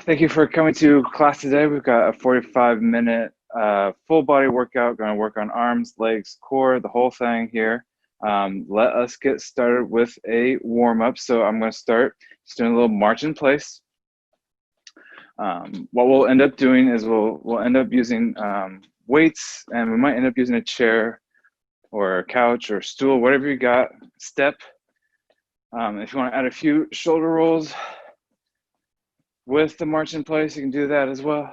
Thank you for coming to class today. We've got a 45-minute full body workout. Going to work on arms, legs, core, the whole thing here. Let us get started with a warm-up. So I'm going to start just doing a little march in place. What we'll end up doing is we'll end up using weights, and we might end up using a chair or a couch or stool, whatever you got. Step. If you want to add a few shoulder rolls with the march in place, you can do that as well.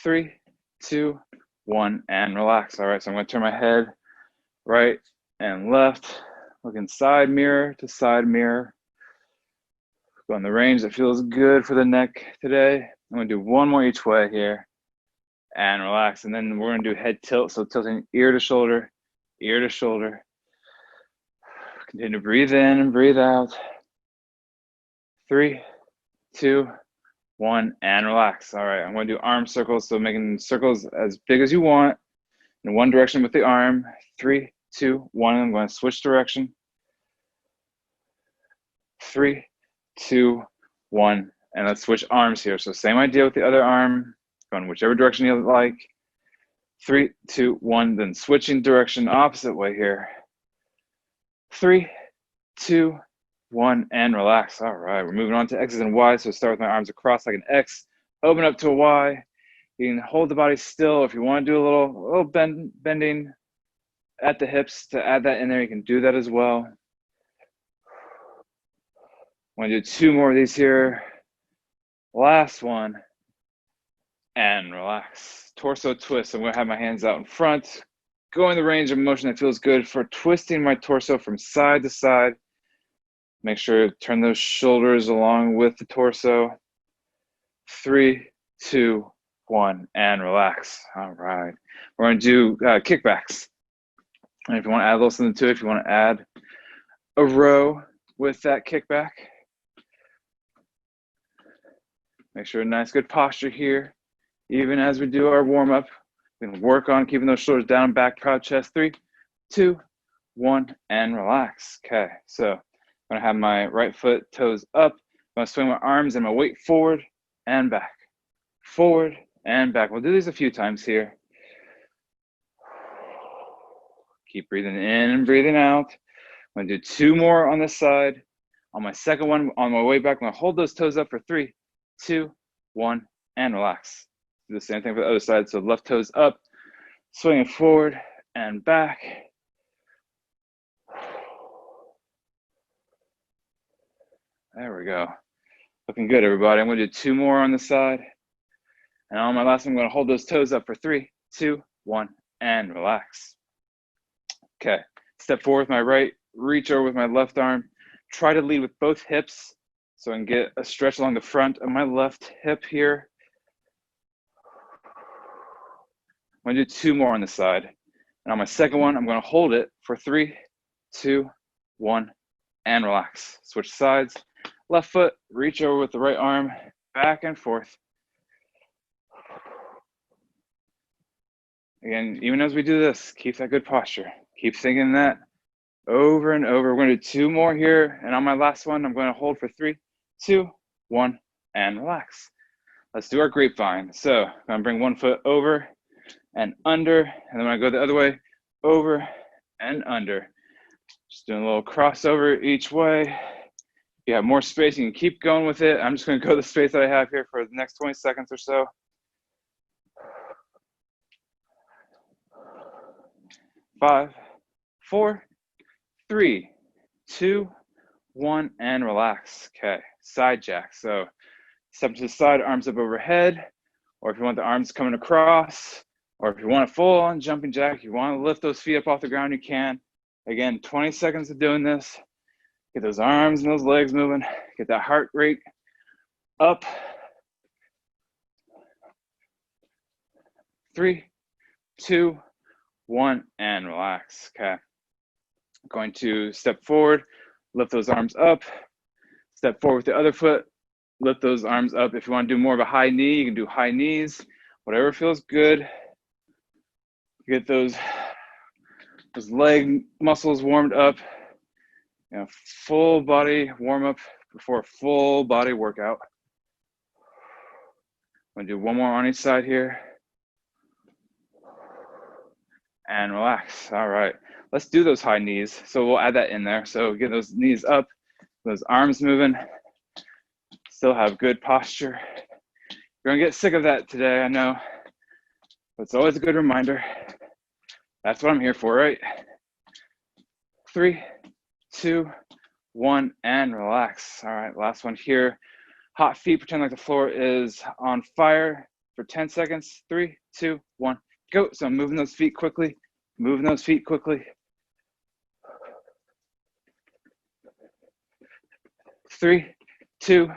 3, 2, 1, and relax. All right, so I'm going to turn my head right and left, looking side mirror to side mirror. Go in the range that feels good for the neck today. I'm going to do one more each way here and relax. And then we're going to do head tilt, so tilting ear to shoulder, ear to shoulder. Continue to breathe in and breathe out. 3, 2, 1, and relax. All right, I'm going to do arm circles, so making circles as big as you want in one direction with the arm. 3, 2, 1, I'm going to switch direction. 3, 2, 1, and let's switch arms here. So same idea with the other arm, going whichever direction you like. 3, 2, 1, then switching direction opposite way here. 3, 2, 1, and relax. All right, we're moving on to X's and Y's. So start with my arms across like an X, open up to a Y. You can hold the body still. If you want to do a little bending at the hips to add that in there, you can do that as well. I'm going to do 2 more of these here. Last one, and relax. Torso twist. I'm going to have my hands out in front, go in the range of motion that feels good for twisting my torso from side to side. Make sure to turn those shoulders along with the torso. 3, 2, 1, and relax. All right. We're going to do kickbacks. And if you want to add a little something to it, if you want to add a row with that kickback, make sure a nice good posture here. Even as we do our warm-up, we can work on keeping those shoulders down, back, proud chest. 3, 2, 1, and relax. Okay, so I'm going to have my right foot, toes up. I'm going to swing my arms and my weight forward and back. Forward and back. We'll do these a few times here. Keep breathing in and breathing out. I'm going to do 2 more on this side. On my second one, on my way back, I'm going to hold those toes up for 3, 2, 1, and relax. Do the same thing for the other side. So left toes up, swing it forward and back. There we go. Looking good, everybody. I'm going to do 2 more on the side. And on my last one, I'm going to hold those toes up for 3, 2, 1, and relax. Okay, step forward with my right, reach over with my left arm. Try to lead with both hips so I can get a stretch along the front of my left hip here. I'm going to do 2 more on the side. And on my second one, I'm going to hold it for 3, 2, 1, and relax. Switch sides. Left foot, reach over with the right arm, back and forth. Again, even as we do this, keep that good posture. Keep thinking that over and over. We're going to do 2 more here. And on my last one, I'm going to hold for 3, 2, 1, and relax. Let's do our grapevine. So I'm going to bring one foot over and under. And then when I go the other way, over and under. Just doing a little crossover each way. If you have more space, you can keep going with it. I'm just going to go the space that I have here for the next 20 seconds or so. 5, 4, 3, 2, 1, and relax. Okay, side jack. So step to the side, arms up overhead, or if you want the arms coming across, or if you want a full-on jumping jack, you want to lift those feet up off the ground, you can. Again, 20 seconds of doing this. Get those arms and those legs moving. Get that heart rate up. 3, 2, 1, and relax. Okay. Going to step forward, lift those arms up. Step forward with the other foot, lift those arms up. If you want to do more of a high knee, you can do high knees. Whatever feels good. Get those leg muscles warmed up. Full body warm up before a full body workout. I'm gonna do one more on each side here. And relax. All right, let's do those high knees. So we'll add that in there. So get those knees up, those arms moving, still have good posture. You're gonna get sick of that today, I know, but it's always a good reminder. That's what I'm here for, right? 3, 2, 1, and relax. All right, last one here. Hot feet, pretend like the floor is on fire for 10 seconds. 3, 2, 1, go. So I'm moving those feet quickly, moving those feet quickly. 3, 2,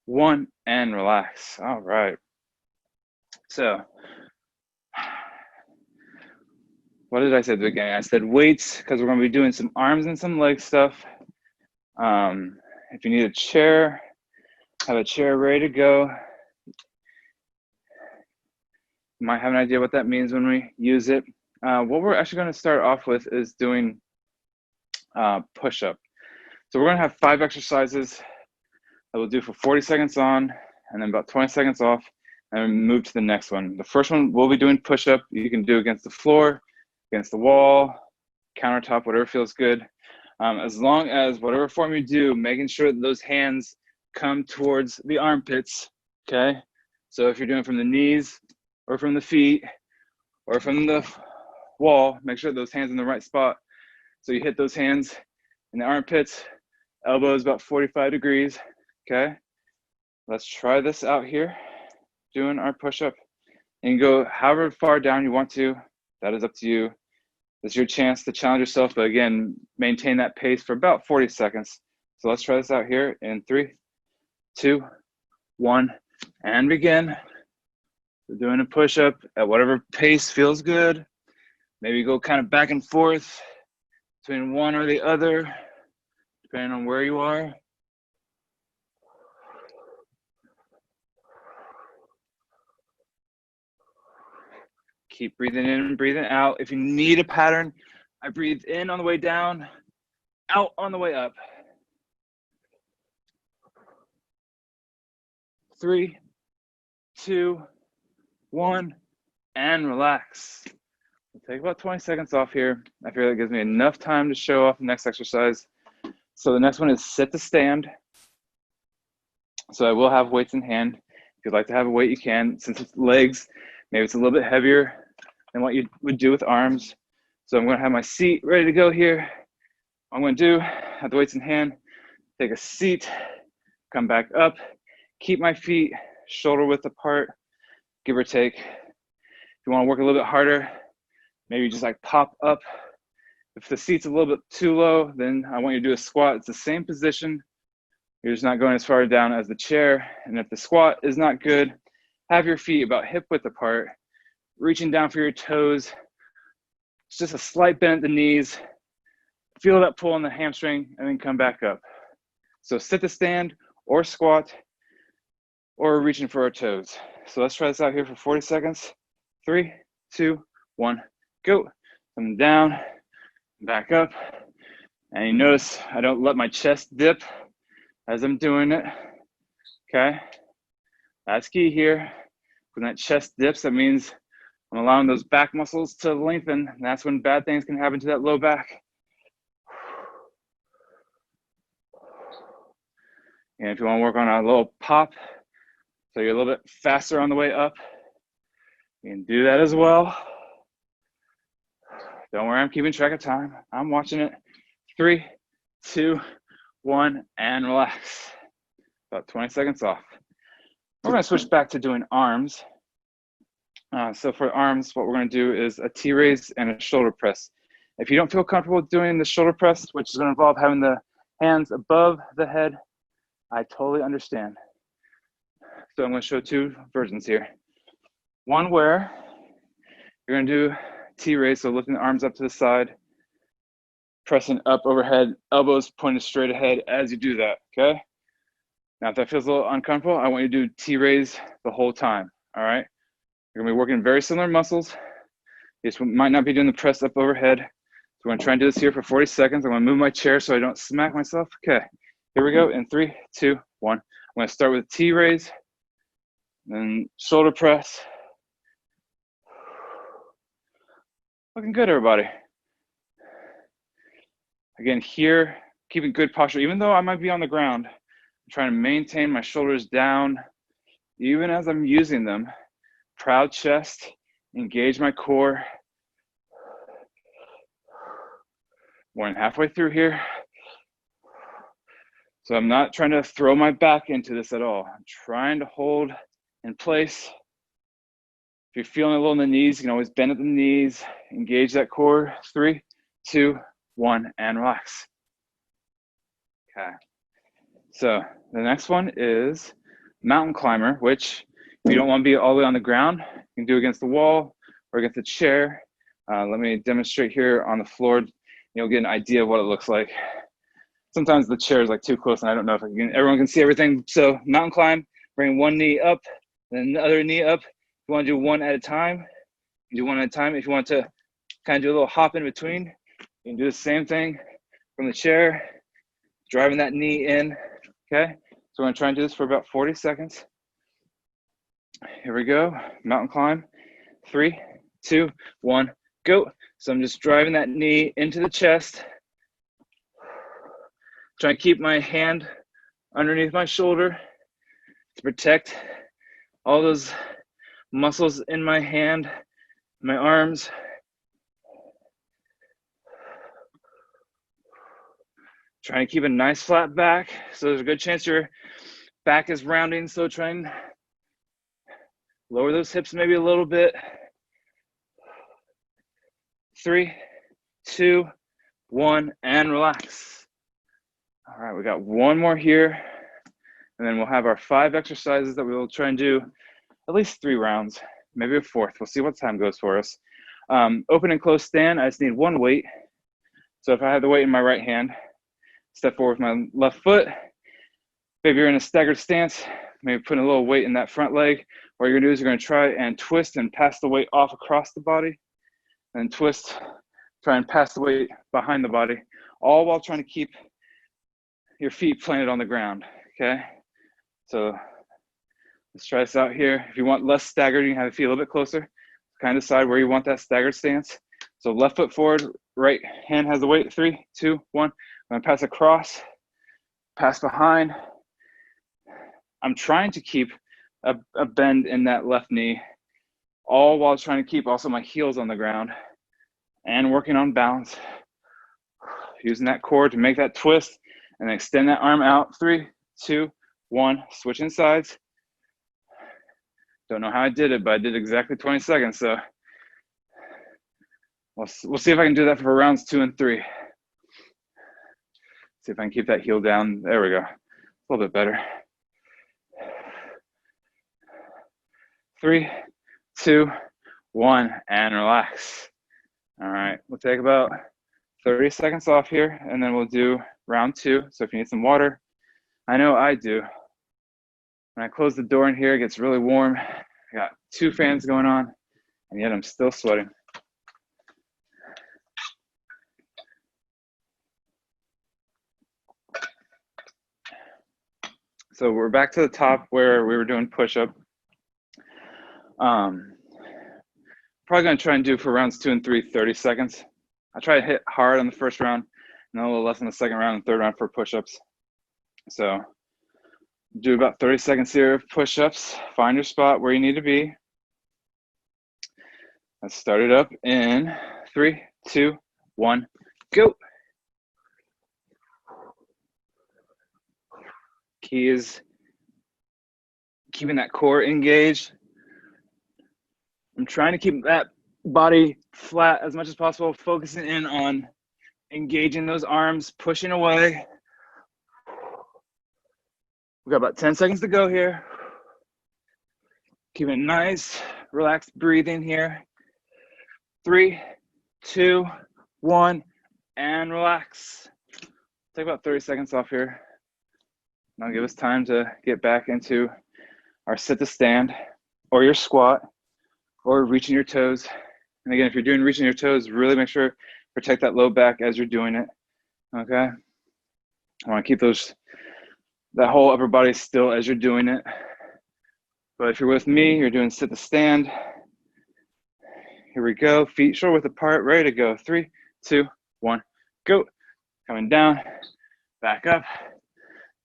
1, and relax. All right. So, what did I say at the beginning? I said weights, because we're going to be doing some arms and some leg stuff. If you need a chair, have a chair ready to go. You might have an idea what that means when we use it. What we're actually going to start off with is doing push-up. So we're going to have 5 exercises that we'll do for 40 seconds on, and then about 20 seconds off, and move to the next one. The first one, we'll be doing push-up. You can do against the floor, against the wall, countertop, whatever feels good. As long as whatever form you do, making sure that those hands come towards the armpits, okay? So if you're doing from the knees or from the feet or from the wall, make sure those hands in the right spot. So you hit those hands in the armpits, elbows about 45 degrees, okay? Let's try this out here, doing our push-up. And you go however far down you want to. That is up to you. It's your chance to challenge yourself, but again, maintain that pace for about 40 seconds. So let's try this out here in 3, 2, 1, and begin. We're doing a push-up at whatever pace feels good. Maybe go kind of back and forth between one or the other, depending on where you are. Keep breathing in and breathing out. If you need a pattern, I breathe in on the way down, out on the way up. 3, 2, 1, and relax. We'll take about 20 seconds off here. I feel that gives me enough time to show off the next exercise. So the next one is sit to stand. So I will have weights in hand. If you'd like to have a weight, you can. Since it's legs, maybe it's a little bit heavier than what you would do with arms. So I'm going to have my seat ready to go here. What I'm going to do, have the weights in hand, take a seat, come back up, keep my feet shoulder width apart, give or take. If you want to work a little bit harder, maybe just like pop up. If the seat's a little bit too low, then I want you to do a squat. It's the same position. You're just not going as far down as the chair. And if the squat is not good, have your feet about hip width apart, reaching down for your toes. It's just a slight bend at the knees. Feel that pull on the hamstring and then come back up. So sit to stand or squat or reaching for our toes. So let's try this out here for 40 seconds. 3, 2, 1, go. Come down, back up. And you notice I don't let my chest dip as I'm doing it, okay? That's key here. When that chest dips, that means I'm allowing those back muscles to lengthen, and that's when bad things can happen to that low back. And if you want to work on a little pop, so you're a little bit faster on the way up, you can do that as well. Don't worry, I'm keeping track of time. I'm watching it. 3, 2, 1, and relax. About 20 seconds off. We're going to switch back to doing arms. So for arms, what we're going to do is a T-raise and a shoulder press. If you don't feel comfortable doing the shoulder press, which is going to involve having the hands above the head, I totally understand. So I'm going to show 2 versions here. One where you're going to do T-raise, so lifting the arms up to the side, pressing up overhead, elbows pointed straight ahead as you do that, okay? Now, if that feels a little uncomfortable, I want you to do T-raise the whole time, all right? You're gonna be working very similar muscles. You just might not be doing the press up overhead. So we're gonna try and do this here for 40 seconds. I'm gonna move my chair so I don't smack myself. Okay, Here we go in 3, 2, 1. I'm gonna start with T raise, then shoulder press. Looking good, everybody. Again, here, keeping good posture, even though I might be on the ground, I'm trying to maintain my shoulders down, even as I'm using them. Proud chest, engage my core. More than halfway through here. So I'm not trying to throw my back into this at all. I'm trying to hold in place. If you're feeling a little in the knees, you can always bend at the knees, engage that core. 3, 2, 1, and relax. Okay. So the next one is mountain climber, which if you don't want to be all the way on the ground, you can do against the wall or against the chair. Let me demonstrate here on the floor. You'll get an idea of what it looks like. Sometimes the chair is like too close and I don't know if everyone can see everything. So mountain climb, bring one knee up, then the other knee up. If you want to do one at a time, you do one at a time. If you want to kind of do a little hop in between, you can do the same thing from the chair, driving that knee in, okay? So we're gonna try and do this for about 40 seconds. Here we go, mountain climb. 3, 2, 1, go. So I'm just driving that knee into the chest. Trying to keep my hand underneath my shoulder to protect all those muscles in my hand, my arms. Trying to keep a nice flat back. So there's a good chance your back is rounding. So try and lower those hips maybe a little bit. 3, 2, 1, and relax. All right, we got one more here, and then we'll have our 5 exercises that we will try and do at least 3 rounds, maybe a 4th. We'll see what time goes for us. Open and close stand, I just need one weight. So if I have the weight in my right hand, step forward with my left foot. If you're in a staggered stance, maybe put a little weight in that front leg. What you're gonna do is you're gonna try and twist and pass the weight off across the body, and twist, try and pass the weight behind the body, all while trying to keep your feet planted on the ground, okay? So let's try this out here. If you want less staggered, you can have your feet a little bit closer. Kind of decide where you want that staggered stance. So left foot forward, right hand has the weight. 3, 2, 1. I'm gonna pass across, pass behind. I'm trying to keep a bend in that left knee, all while trying to keep also my heels on the ground and working on balance. Using that core to make that twist and extend that arm out. 3, 2, 1, switching sides. Don't know how I did it, but I did exactly 20 seconds. So we'll see if I can do that for rounds 2 and 3. See if I can keep that heel down. There we go. A little bit better. 3, 2, 1, and relax. All right, we'll take about 30 seconds off here, and then we'll do round 2. So if you need some water, I know I do. When I close the door in here, it gets really warm. I got 2 fans going on, and yet I'm still sweating. So we're back to the top where we were doing push-up. Probably gonna try and do for rounds 2 and 3, 30 seconds. I try to hit hard on the first round, and then a little less on the second round and third round for push-ups. So do about 30 seconds here of push-ups. Find your spot where you need to be. Let's start it up in 3, 2, 1, go. Key is keeping that core engaged. I'm trying to keep that body flat as much as possible, focusing in on engaging those arms, pushing away. We've got about 10 seconds to go here. Keep it nice, relaxed breathing here. 3, 2, 1, and relax. Take about 30 seconds off here. That'll give us time to get back into our sit to stand or your squat or reaching your toes. And again, if you're doing reaching your toes, really make sure protect that low back as you're doing it, okay? I want to keep that whole upper body still as you're doing it. But if you're with me, you're doing sit to stand. Here we go. Feet shoulder width apart, ready to go. 3, 2, 1, go. Coming down, back up,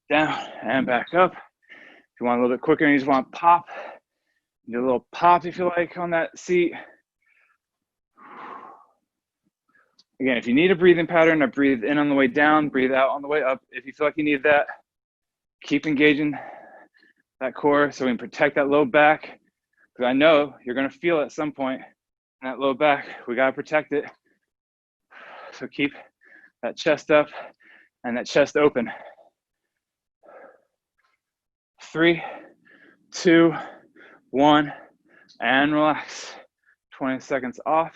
down, and back up. If you want a little bit quicker and you just want to pop, do a little pop if you like on that seat. Again, if you need a breathing pattern, I breathe in on the way down, breathe out on the way up. If you feel like you need that, keep engaging that core so we can protect that low back. Because I know you're going to feel it at some point in that low back. We got to protect it. So keep that chest up and that chest open. 3, 2, 1, and relax. 20 seconds off.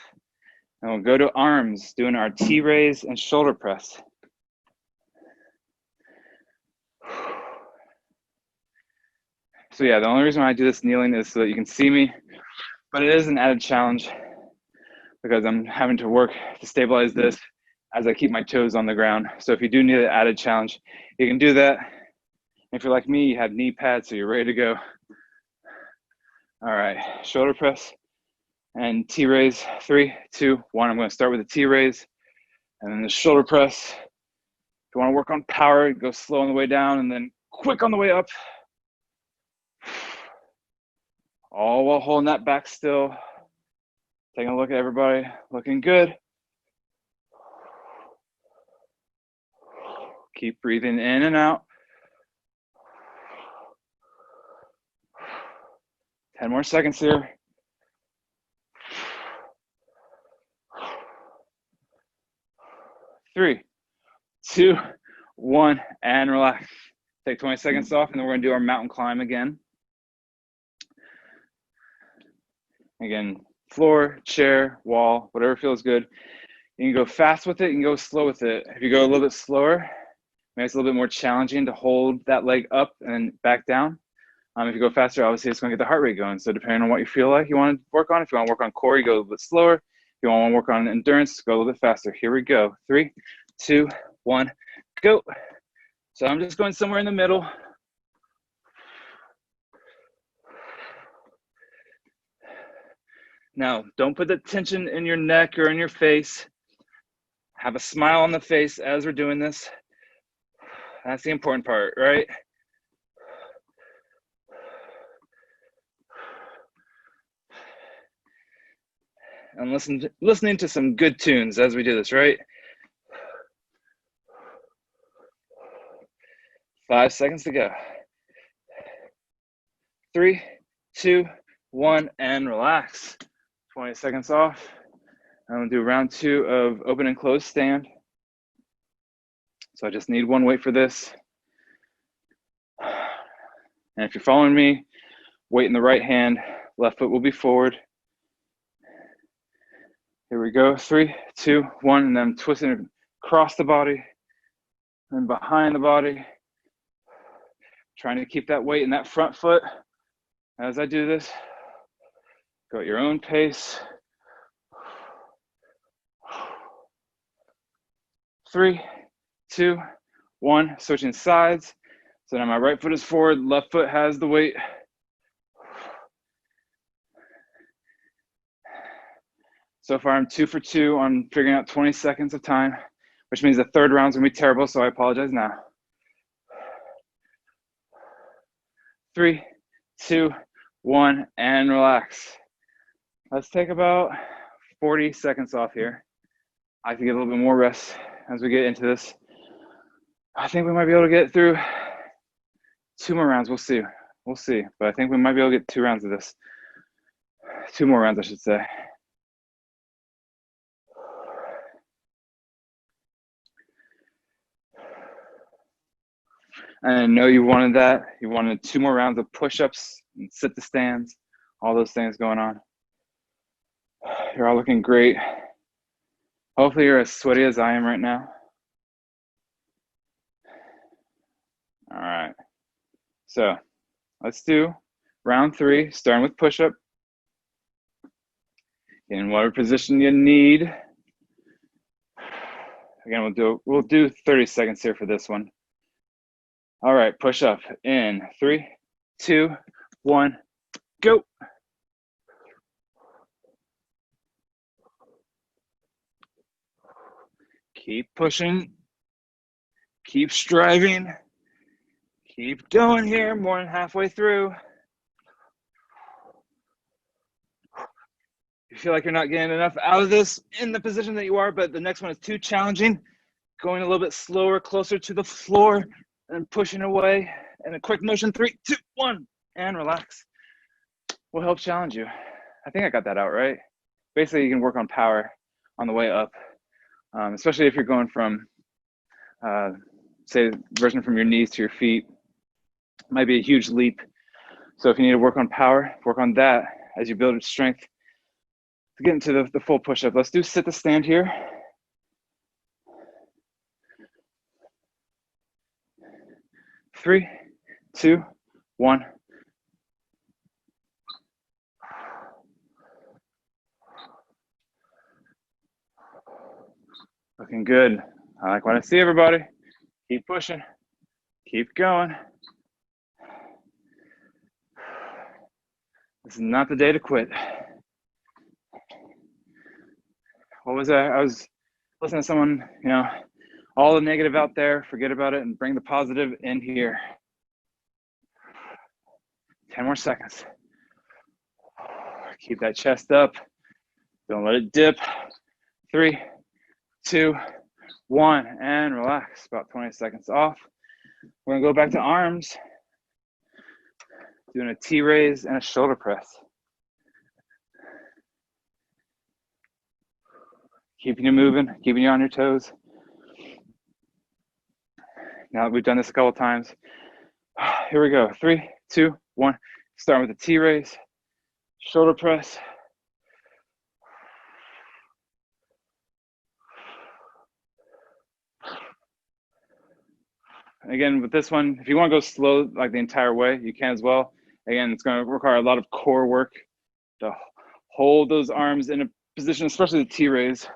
And we'll go to arms, doing our T-raise and shoulder press. So yeah, the only reason why I do this kneeling is so that you can see me, but it is an added challenge because I'm having to work to stabilize this as I keep my toes on the ground. So if you do need an added challenge, you can do that. If you're like me, you have knee pads, so you're ready to go. All right, shoulder press and T-raise. 3, 2, 1. I'm going to start with the T-raise and then the shoulder press. If you want to work on power, go slow on the way down and then quick on the way up. All while holding that back still. Taking a look at everybody, looking good. Keep breathing in and out. 10 more seconds here. 3, 2, 1, and relax. Take 20 seconds off, and then we're going to do our mountain climb again. Again, floor, chair, wall, whatever feels good. You can go fast with it, you can go slow with it. If you go a little bit slower, maybe it's a little bit more challenging to hold that leg up and back down. If you go faster, obviously it's going to get the heart rate going. So depending on what you feel like you want to work on, if you want to work on core, you go a little bit slower. If you want to work on endurance, go a little bit faster. Here we go. 3, 2, 1, go. So I'm just going somewhere in the middle. Now, don't put the tension in your neck or in your face. Have a smile on the face as we're doing this. That's the important part, right? And listening to some good tunes as we do this, right? 5 seconds to go. 3, 2, 1, and relax. 20 seconds off. I'm gonna do round 2 of open and closed stand. So I just need one weight for this. And if you're following me, weight in the right hand, left foot will be forward. Here we go. 3, 2, 1, and then I'm twisting across the body and behind the body. Trying to keep that weight in that front foot as I do this. Go at your own pace. 3, 2, 1. Switching sides. So now my right foot is forward, left foot has the weight. So far I'm 2 for 2 on figuring out 20 seconds of time, which means the third round's gonna be terrible, so I apologize now. 3, 2, 1, and relax. Let's take about 40 seconds off here. I can get a little bit more rest as we get into this. I think we might be able to get through 2 more rounds. We'll see. We'll see. But I think we might be able to get 2 rounds of this. 2 more rounds, I should say. And I know you wanted that. You wanted 2 more rounds of push-ups and sit to stands, all those things going on. You're all looking great. Hopefully you're as sweaty as I am right now. All right. So let's do round 3, starting with push-up. In whatever position you need. Again, we'll do 30 seconds here for this one. All right, push up in 3, 2, 1, go. Keep pushing, keep striving, keep going here, more than halfway through. You feel like you're not getting enough out of this in the position that you are, but the next one is too challenging, going a little bit slower, closer to the floor, and pushing away. And a quick motion, 3, 2, 1, and relax. Will help challenge you. I think I got that out right. Basically, you can work on power on the way up, especially if you're going from, say, version from your knees to your feet. It might be a huge leap. So if you need to work on power, work on that as you build strength to get into the full push-up. Let's do sit to stand here. Three, two, one. Looking good. I like what I see, everybody. Keep pushing. Keep going. This is not the day to quit. What was that? I was listening to someone, all the negative out there, forget about it and bring the positive in here. 10 more seconds. Keep that chest up. Don't let it dip. 3, 2, 1, and relax. About 20 seconds off. We're gonna go back to arms. Doing a T-raise and a shoulder press. Keeping you moving, keeping you on your toes. Now that we've done this a couple times, here we go. 3, 2, 1. Start with the T-raise, shoulder press. Again, with this one, if you want to go slow like the entire way, you can as well. Again, it's going to require a lot of core work to hold those arms in a position, especially the T-raise.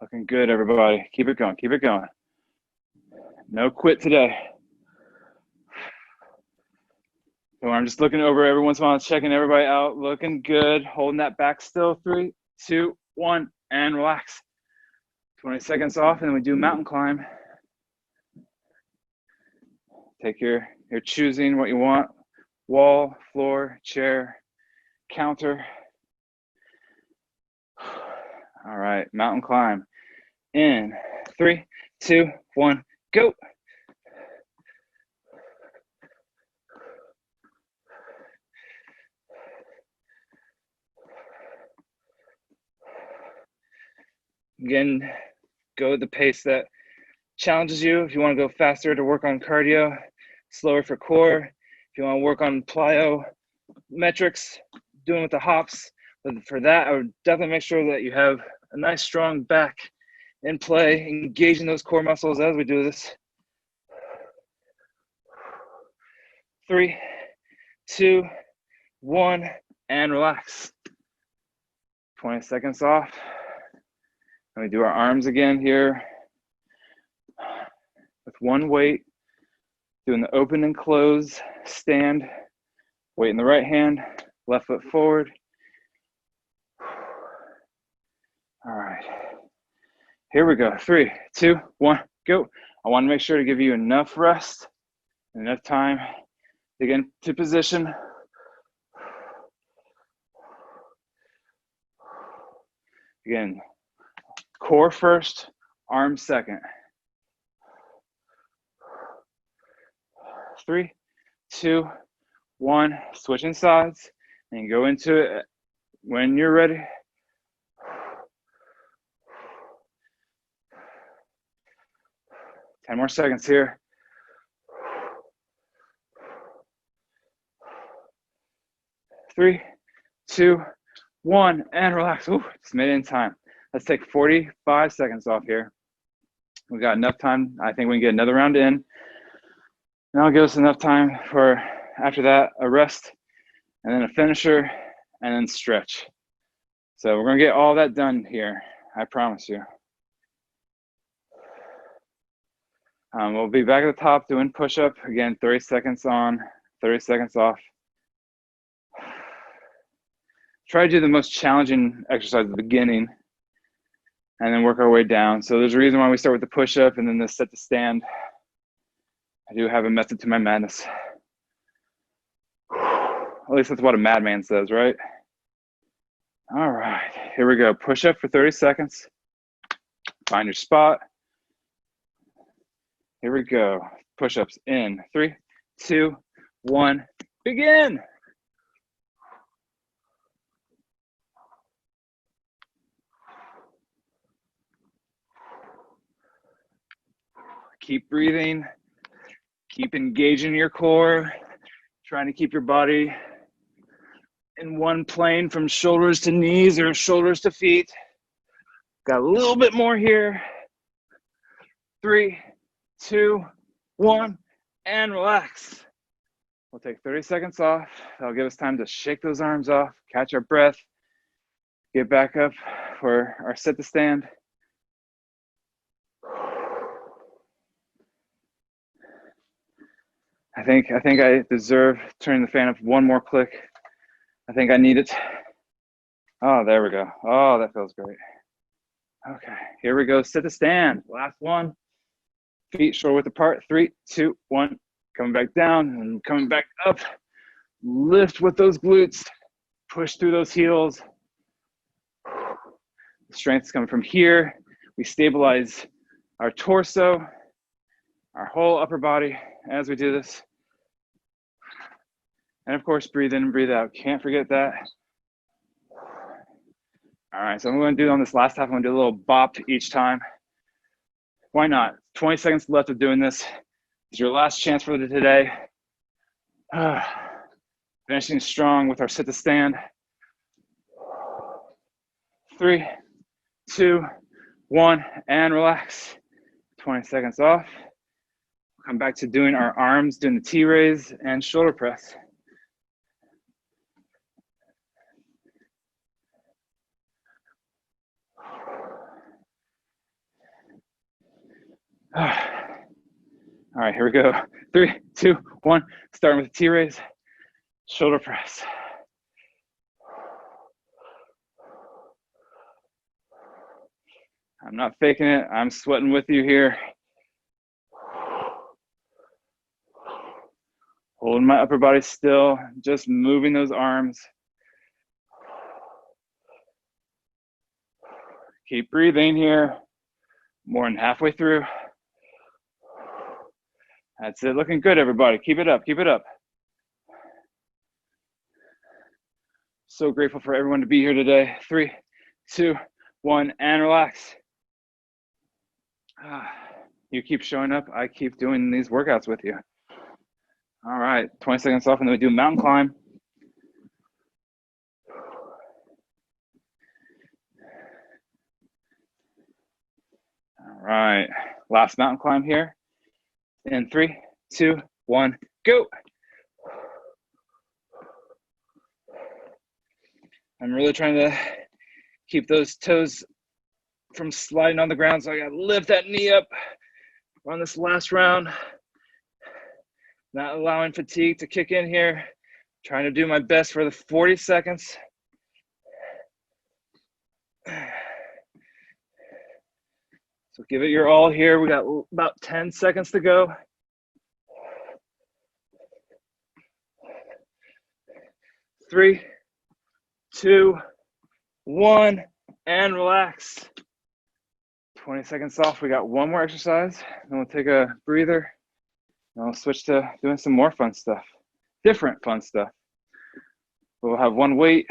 Looking good, everybody. Keep it going, keep it going. No quit today. So I'm just looking over every once in a while, checking everybody out, looking good, holding that back still. 3, 2, 1, and relax. 20 seconds off, and then we do mountain climb. Take your choosing what you want. Wall, floor, chair, counter. All right, mountain climb. In 3, 2, 1, go. Again, go at the pace that challenges you. If you want to go faster to work on cardio, slower for core. If you want to work on plyometrics, doing with the hops. But for that, I would definitely make sure that you have a nice strong back in play, engaging those core muscles as we do this. 3, 2, 1, and relax. 20 seconds off. And we do our arms again here with one weight, doing the open and close, stand, weight in the right hand, left foot forward. All right, here we go. 3, 2, 1, go. I want to make sure to give you enough rest, enough time to get into position. Again, core first, arms second. 3, 2, 1, switching sides, and go into it when you're ready. Ten more seconds here. 3, 2, 1, and relax. Ooh, just made it in time. Let's take 45 seconds off here. We got enough time. I think we can get another round in. And that'll give us enough time for, after that, a rest, and then a finisher, and then stretch. So we're gonna get all that done here, I promise you. We'll be back at the top doing push-up. Again, 30 seconds on, 30 seconds off. Try to do the most challenging exercise at the beginning and then work our way down. So there's a reason why we start with the push-up and then the set to stand. I do have a method to my madness. At least that's what a madman says, right? All right, here we go. Push up for 30 seconds. Find your spot. Here we go. Push-ups in 3, 2, 1, begin. Keep breathing. Keep engaging your core. Trying to keep your body in one plane from shoulders to knees or shoulders to feet. Got a little bit more here. 3, 2, 1, and relax. We'll take 30 seconds off. That'll give us time to shake those arms off, catch our breath, get back up for our set to stand. I think I deserve turning the fan up one more click. I think I need it. Oh, there we go. Oh, that feels great. Okay, here we go. Sit to stand. Last one. Feet shoulder width apart. 3, 2, 1. Coming back down and coming back up. Lift with those glutes. Push through those heels. The strength is coming from here. We stabilize our torso, our whole upper body as we do this. And of course, breathe in and breathe out. Can't forget that. All right, so I'm going to do on this last half, I'm going to do a little bop each time. Why not? 20 seconds left of doing this. It's your last chance for today. Finishing strong with our sit to stand. 3, 2, 1, and relax. 20 seconds off. Come back to doing our arms, doing the T-raise and shoulder press. All right, here we go. 3, 2, 1. Starting with the T-raise, shoulder press. I'm not faking it. I'm sweating with you here. Holding my upper body still, just moving those arms. Keep breathing here. More than halfway through. That's it. Looking good, everybody. Keep it up. Keep it up. So grateful for everyone to be here today. 3, 2, 1, and relax. You keep showing up. I keep doing these workouts with you. All right, 20 seconds off, and then we do mountain climb. All right, last mountain climb here. In 3, 2, 1, go. I'm really trying to keep those toes from sliding on the ground, so I gotta lift that knee up on this last round. Not allowing fatigue to kick in here. Trying to do my best for the 40 seconds. So give it your all here. We got about 10 seconds to go. 3, 2, 1, and relax. 20 seconds off. We got one more exercise. Then we'll take a breather. And we'll switch to doing some more fun stuff. Different fun stuff. We'll have one weight.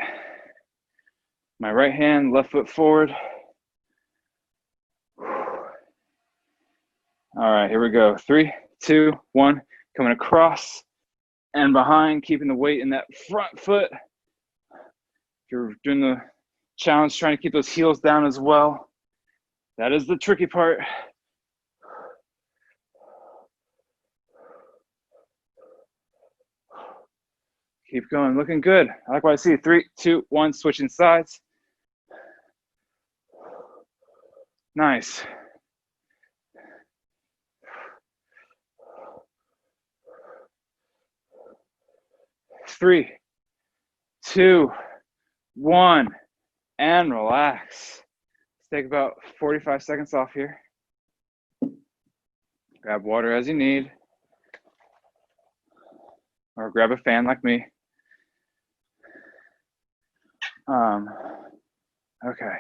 My right hand, left foot forward. All right, here we go. 3, 2, 1. Coming across and behind, keeping the weight in that front foot. If you're doing the challenge, trying to keep those heels down as well. That is the tricky part. Keep going, looking good. I like what I see. 3, 2, 1, switching sides. Nice. 3, 2, 1, and relax. Let's take about 45 seconds off here. Grab water as you need, or grab a fan like me. Okay.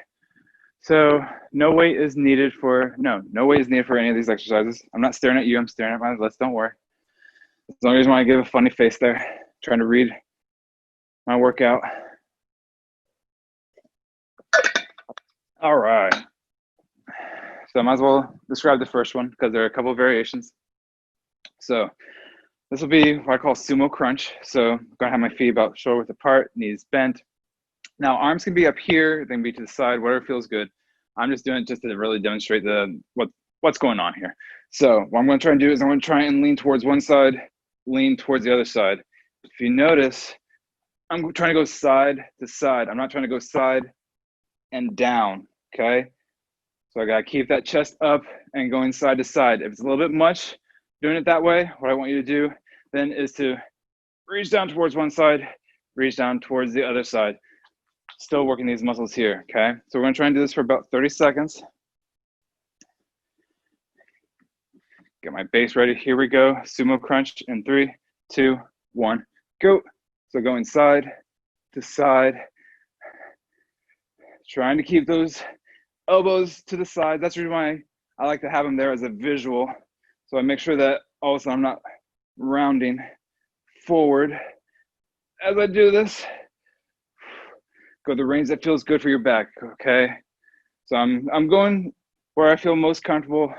So no weight is needed for any of these exercises. I'm not staring at you, I'm staring at my list, don't worry. As long as you want to give a funny face there, trying to read my workout. All right. So I might as well describe the first one because there are a couple of variations. So this will be what I call sumo crunch. So I'm gonna have my feet about shoulder width apart, knees bent. Now arms can be up here, they can be to the side, whatever feels good. I'm just doing it just to really demonstrate what's going on here. So what I'm gonna try and do is I'm gonna try and lean towards one side, lean towards the other side. If you notice, I'm trying to go side to side. I'm not trying to go side and down, okay? So I gotta keep that chest up and going side to side. If it's a little bit much doing it that way, what I want you to do then is to reach down towards one side, reach down towards the other side. Still working these muscles here, okay? So we're gonna try and do this for about 30 seconds. Get my base ready, here we go. Sumo crunch in 3, 2, 1, go. So going side to side, trying to keep those elbows to the side. That's the reason why I like to have them there as a visual. So I make sure that also I'm not rounding forward as I do this. Go the range that feels good for your back, okay? So I'm going where I feel most comfortable.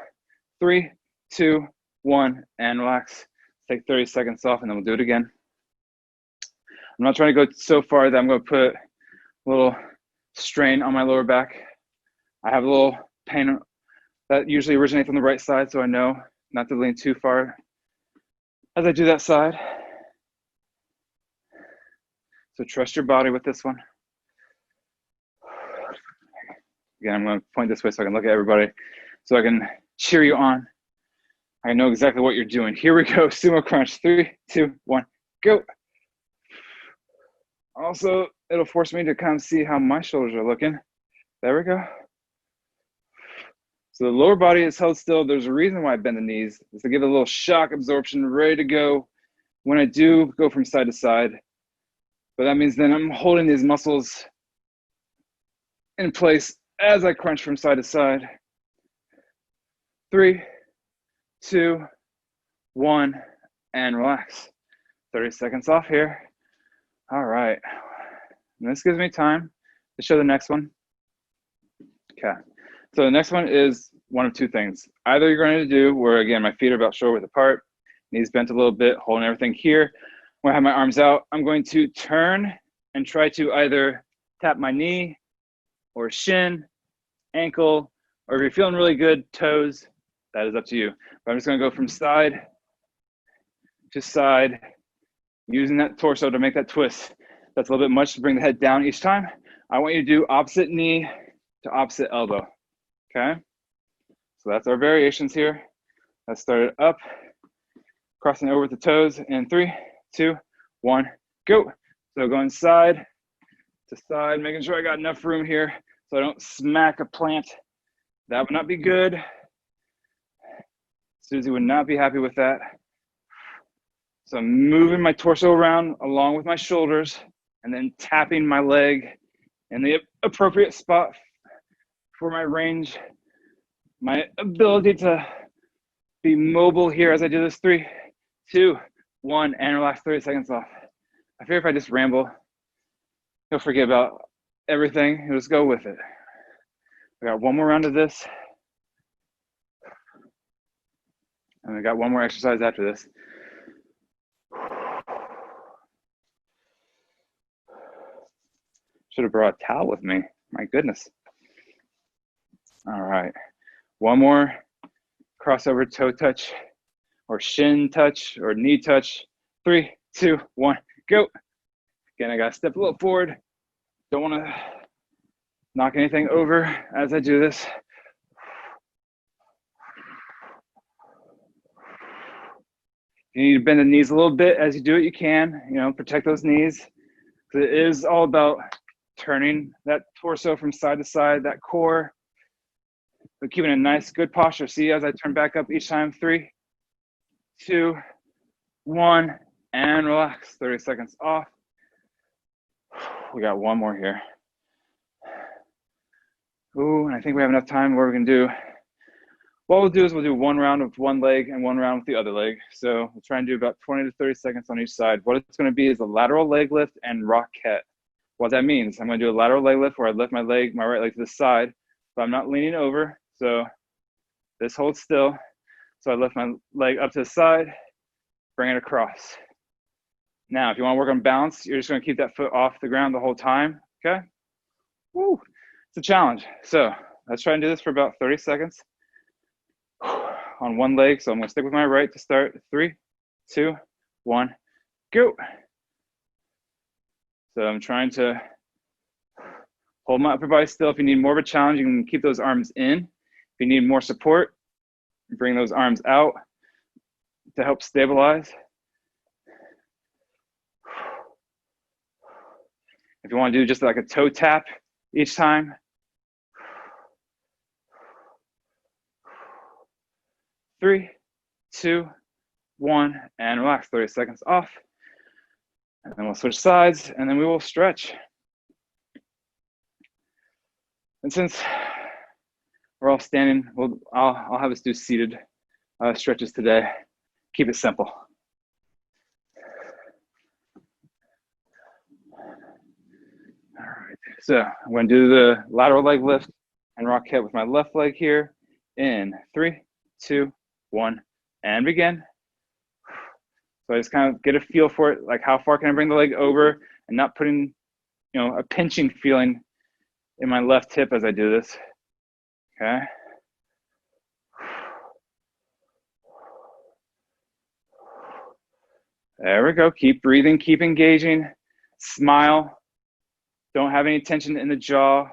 3, 2, 1, and relax. Take 30 seconds off and then we'll do it again. I'm not trying to go so far that I'm gonna put a little strain on my lower back. I have a little pain that usually originates on the right side, so I know not to lean too far as I do that side. So trust your body with this one. Again, I'm gonna point this way so I can look at everybody, so I can cheer you on. I know exactly what you're doing. Here we go, sumo crunch, 3, 2, 1, go. Also, it'll force me to kind of see how my shoulders are looking. There we go. So the lower body is held still. There's a reason why I bend the knees, is to give it a little shock absorption, ready to go when I do go from side to side. But that means then I'm holding these muscles in place as I crunch from side to side. 3, 2, 1, and relax. 30 seconds off here. All right. And this gives me time to show the next one. Okay. So the next one is one of two things. Either you're going to do where, again, my feet are about shoulder width apart, knees bent a little bit, holding everything here. When I have my arms out, I'm going to turn and try to either tap my knee or shin, ankle, or if you're feeling really good, toes. That is up to you. But I'm just going to go from side to side, using that torso to make that twist. That's a little bit much to bring the head down each time. I want you to do opposite knee to opposite elbow, okay? So that's our variations here. Let's start it up, crossing over with the toes in 3, 2, 1, go. So going side to side, making sure I got enough room here so I don't smack a plant. That would not be good. Susie would not be happy with that. So I'm moving my torso around along with my shoulders and then tapping my leg in the appropriate spot for my range, my ability to be mobile here as I do this. 3, 2, 1, and relax. 30 seconds off. I fear if I just ramble, you'll forget about everything. You'll just go with it. I got one more round of this. And I got one more exercise after this. Should have brought a towel with me. My goodness. All right. One more crossover toe touch or shin touch or knee touch. 3, 2, 1, go. Again, I got to step a little forward. Don't want to knock anything over as I do this. If you need to bend the knees a little bit as you do it, you can, protect those knees. It is all about turning that torso from side to side, that core, but keeping a nice, good posture. See, as I turn back up each time, 3, 2, 1, and relax. 30 seconds off. We got one more here. Ooh, and I think we have enough time where we can do, what we'll do is we'll do one round with one leg and one round with the other leg. So we'll try and do about 20 to 30 seconds on each side. What it's gonna be is a lateral leg lift and rocket. What that means, I'm gonna do a lateral leg lift where I lift my right leg to the side, but I'm not leaning over. So this holds still. So I lift my leg up to the side, bring it across. Now, if you wanna work on balance, you're just gonna keep that foot off the ground the whole time, okay? Woo, it's a challenge. So let's try and do this for about 30 seconds on one leg. So I'm gonna stick with my right to start. 3, 2, 1, go. So I'm trying to hold my upper body still. If you need more of a challenge, you can keep those arms in. If you need more support, bring those arms out to help stabilize. If you want to do just like a toe tap each time. 3, 2, 1, and relax. 30 seconds off. And then we'll switch sides, and then we will stretch. And since we're all standing, I'll have us do seated stretches today. Keep it simple. All right, so I'm going to do the lateral leg lift and rocket with my left leg here. In 3, 2, 1, and begin. So I just kind of get a feel for it, like how far can I bring the leg over and not putting, a pinching feeling in my left hip as I do this, okay? There we go, keep breathing, keep engaging, smile. Don't have any tension in the jaw.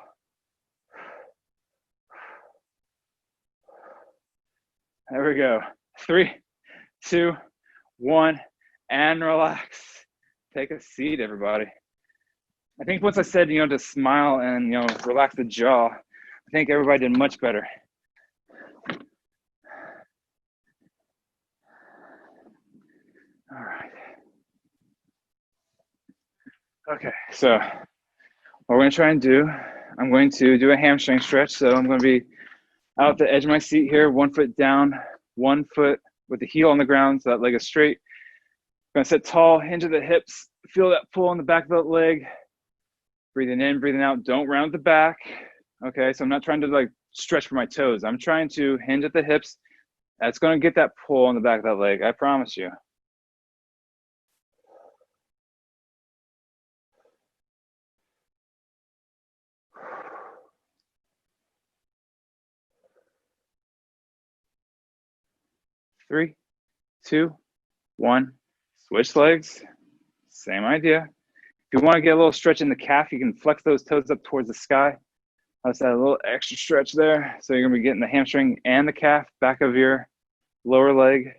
There we go, 3, 2, 1, and relax. Take a seat, everybody. I think once I said, to smile and, relax the jaw, I think everybody did much better. All right. Okay, so what we're gonna try and do, I'm going to do a hamstring stretch. So I'm gonna be out the edge of my seat here, 1 foot down, 1 foot with the heel on the ground, so that leg is straight. I'm gonna sit tall, hinge at the hips, feel that pull on the back of that leg. Breathing in, breathing out, don't round the back. Okay, so I'm not trying to stretch for my toes. I'm trying to hinge at the hips. That's gonna get that pull on the back of that leg, I promise you. Three, 2, 1, switch legs, same idea. If you want to get a little stretch in the calf, you can flex those toes up towards the sky. Let's add a little extra stretch there. So you're gonna be getting the hamstring and the calf, back of your lower leg.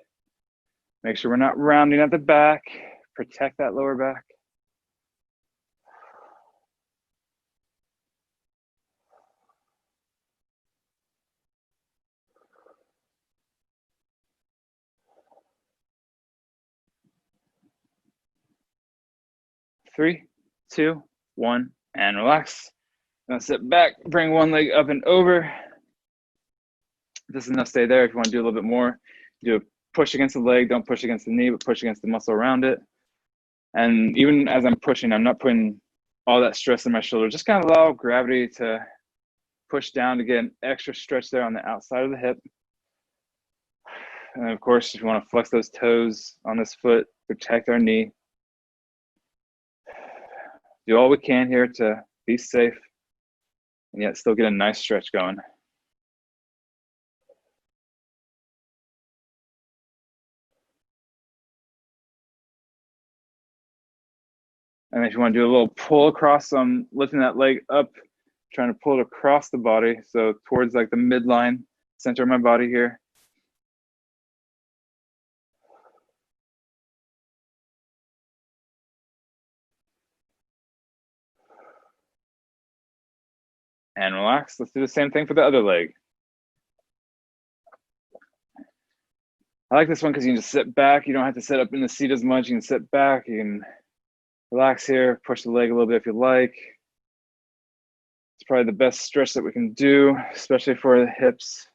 Make sure we're not rounding at the back. Protect that lower back. Three, 2, 1, and relax. Now sit back, bring one leg up and over. If this is enough, stay there. If you want to do a little bit more, do a push against the leg. Don't push against the knee, but push against the muscle around it. And even as I'm pushing, I'm not putting all that stress in my shoulder. Just kind of allow gravity to push down to get an extra stretch there on the outside of the hip. And of course, if you want to flex those toes on this foot, protect our knee. Do all we can here to be safe and yet still get a nice stretch going. And if you want to do a little pull across, lifting that leg up, trying to pull it across the body. So towards the midline, center of my body here. and relax. Let's do the same thing for the other leg. I like this one because you can just sit back. You don't have to sit up in the seat as much. You can sit back. You can relax here, push the leg a little bit if you like. It's probably the best stretch that we can do, especially for the hips.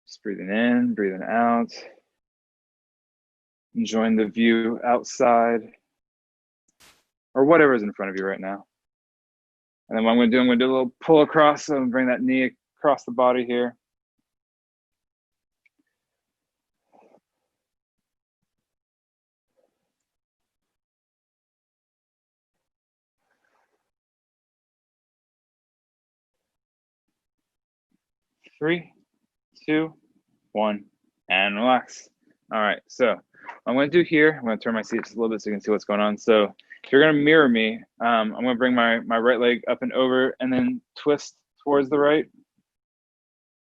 Just breathing in, breathing out. Enjoying the view outside or whatever is in front of you right now. And then what I'm going to do a little pull across. So I'm going to bring that knee across the body here. Three, two, one, and relax. All right, so what I'm going to do here, I'm going to turn my seat just a little bit so you can see what's going on. So if you're going to mirror me, I'm going to bring my right leg up and over and then twist towards the right.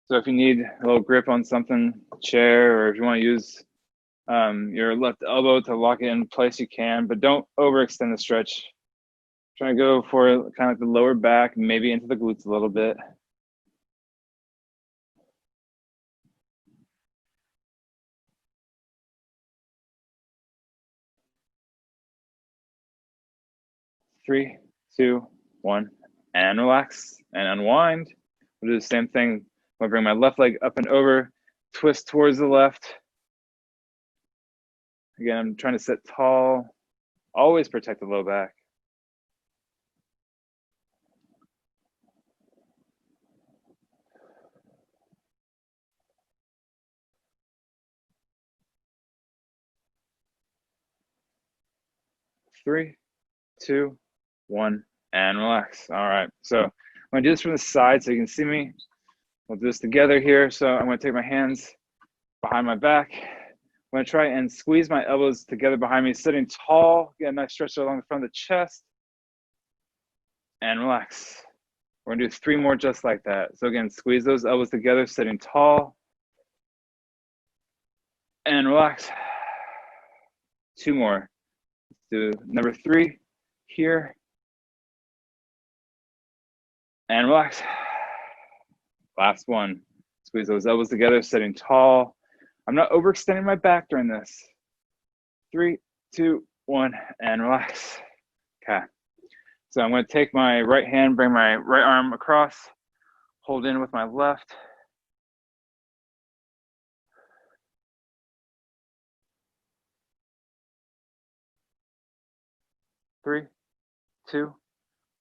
So if you need a little grip on something, chair, or if you want to use your left elbow to lock it in place, you can, but don't overextend the stretch. Try to go for kind of like the lower back, maybe into the glutes a little bit. Three, two, one, and relax and unwind. We'll do the same thing. I'll bring my left leg up and over, twist towards the left. Again, I'm trying to sit tall. Always protect the low back. Three, two, one, and relax. All right, so I'm gonna do this from the side so you can see me. We'll do this together here. So I'm gonna take my hands behind my back. I'm gonna try and squeeze my elbows together behind me, sitting tall. Get a nice stretch along the front of the chest. And relax. We're gonna do 3 more just like that. So again, squeeze those elbows together, sitting tall. And relax. 2 more. Let's do number 3 here. And relax. Last one. Squeeze those elbows together, sitting tall. I'm not overextending my back during this. 3, 2, 1, and relax. Okay. So I'm going to take my right hand, bring my right arm across, hold in with my left. Three, two,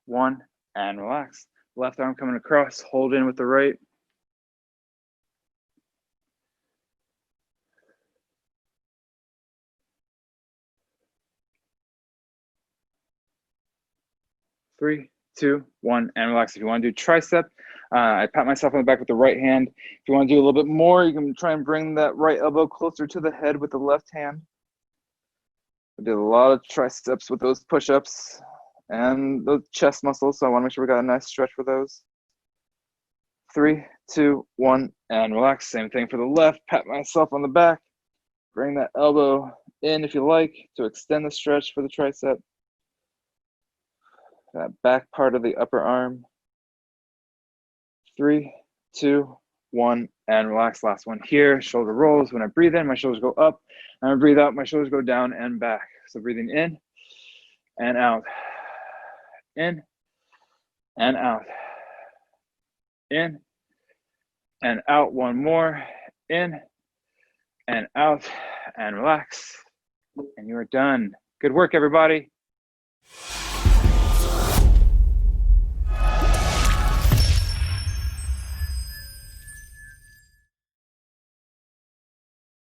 one, and relax. Left arm coming across, hold in with the right. Three, two, one, and relax. If you want to do tricep, I pat myself on the back with the right hand. If you want to do a little bit more, you can try and bring that right elbow closer to the head with the left hand. We did a lot of triceps with those push-ups and those chest muscles, so I want to make sure we got a nice stretch for those. 3, 2, 1, and relax. Same thing for the left. Pat myself on the back. Bring that elbow in if you like to extend the stretch for the tricep. That back part of the upper arm. 3, 2, 1, and relax. Last one here. Shoulder rolls. When I breathe in, my shoulders go up. And I breathe out, my shoulders go down and back. So breathing in and out. In and out. In and out. One more. In and out. And relax. And you are done. Good work, everybody.